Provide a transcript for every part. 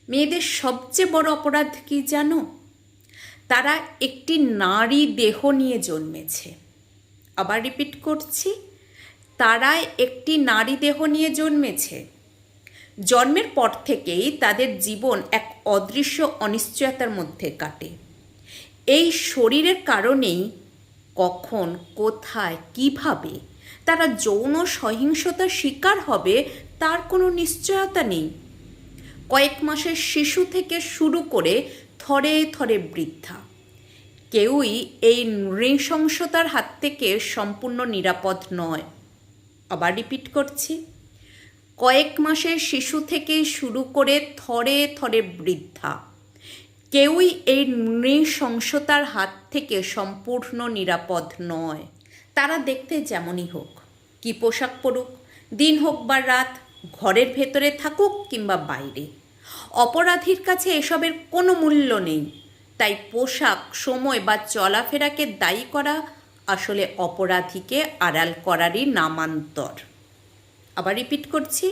মেয়েদের সবচেয়ে বড় অপরাধ কি জানো? তারা একটি নারী দেহ নিয়ে জন্মেছে। আবার রিপিট করছি, তারা একটি নারী দেহ নিয়ে জন্মেছে। জন্মের পর থেকেই তাদের জীবন এক অদৃশ্য অনিশ্চয়তার মধ্যে কাটে। এই শরীরের কারণেই কখন, কোথায়, কিভাবে তারা যৌন সহিংসতার শিকার হবে তার কোনো নিশ্চয়তা নেই। কয়েক মাসের শিশু থেকে শুরু করে থরে থরে বৃদ্ধা, কেউই এই নৃশংসতার হাত থেকে সম্পূর্ণ নিরাপদ নয়। আবার রিপিট করছি, কয়েক মাসের শিশু থেকে শুরু করে থরে থরে বৃদ্ধা, কেউই এই নৃশংসতার হাত থেকে সম্পূর্ণ নিরাপদ নয়। তারা দেখতে যেমনই হোক, কি পোশাক পরুক, দিন হোক বা রাত, ঘরের ভেতরে থাকুক কিংবা বাইরে, অপরাধীর কাছে এসবের কোনো মূল্য নেই। তাই পোশাক, সময় বা চলাফেরাকে দায়ী করা আসলে অপরাধীকে আড়াল করারই নামান্তর। আবার রিপিট করছি,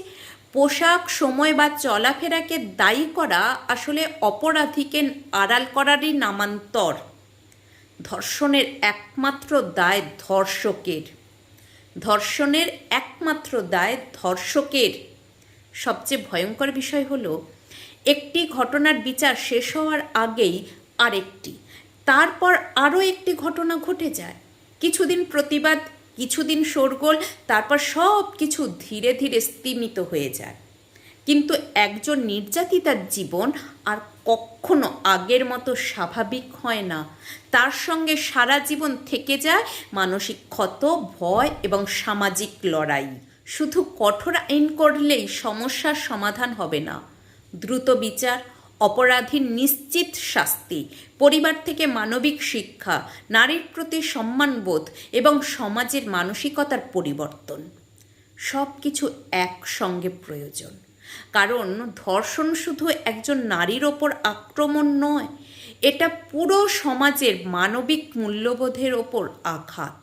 পোশাক, সময় বা চলাফেরাকে দায়ী করা আসলে অপরাধীকে আড়াল করারই নামান্তর। ধর্ষণের একমাত্র দায় ধর্ষকের। ধর্ষণের একমাত্র দায় ধর্ষকের। সবচেয়ে ভয়ঙ্কর বিষয় হলো, একটি ঘটনার বিচার শেষ হওয়ার আগেই আরেকটি, তারপর আরও একটি ঘটনা ঘটে যায়। কিছুদিন প্রতিবাদ, কিছুদিন শোরগোল, তারপর সব কিছু ধীরে ধীরে স্তিমিত হয়ে যায়। কিন্তু একজন নির্যাতিতার জীবন আর কখনো আগের মতো স্বাভাবিক হয় না। তার সঙ্গে সারা জীবন থেকে যায় মানসিক ক্ষত, ভয় এবং সামাজিক লড়াই। শুধু কঠোর আইন করলেই সমস্যার সমাধান হবে না। দ্রুত বিচার, অপরাধীর নিশ্চিত শাস্তি, পরিবার থেকে মানবিক শিক্ষা, নারীর প্রতি সম্মানবোধ এবং সমাজের মানসিকতার পরিবর্তন, সব কিছু একসঙ্গে প্রয়োজন। কারণ ধর্ষণ শুধু একজন নারীর ওপর আক্রমণ নয়, এটা পুরো সমাজের মানবিক মূল্যবোধের ওপর আঘাত।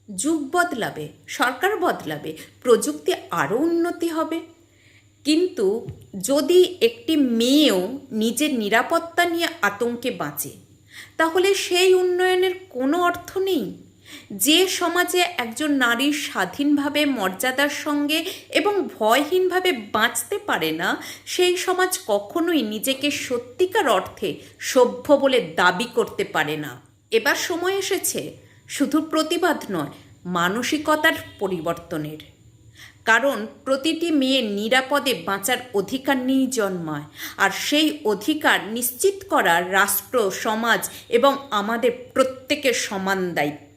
যুগ বদলাবে, সরকার বদলাবে, প্রযুক্তি আরও উন্নতি হবে, কিন্তু যদি একটি মেয়েও নিজের নিরাপত্তা নিয়ে আতঙ্কে বাঁচে, তাহলে সেই উন্নয়নের কোনো অর্থ নেই। যে সমাজে একজন নারী স্বাধীনভাবে, মর্যাদার সঙ্গে এবং ভয়হীনভাবে বাঁচতে পারে না, সেই সমাজ কখনোই নিজেকে সত্যিকার অর্থে সভ্য বলে দাবি করতে পারে না। এবার সময় এসেছে শুধু প্রতিবাদ নয়, মানসিকতার পরিবর্তনের। কারণ প্রতিটি মেয়ে নিরাপদে বাঁচার অধিকার নিয়েই জন্মায়, আর সেই অধিকার নিশ্চিত করা রাষ্ট্র, সমাজ এবং আমাদের প্রত্যেকের সমান দায়িত্ব।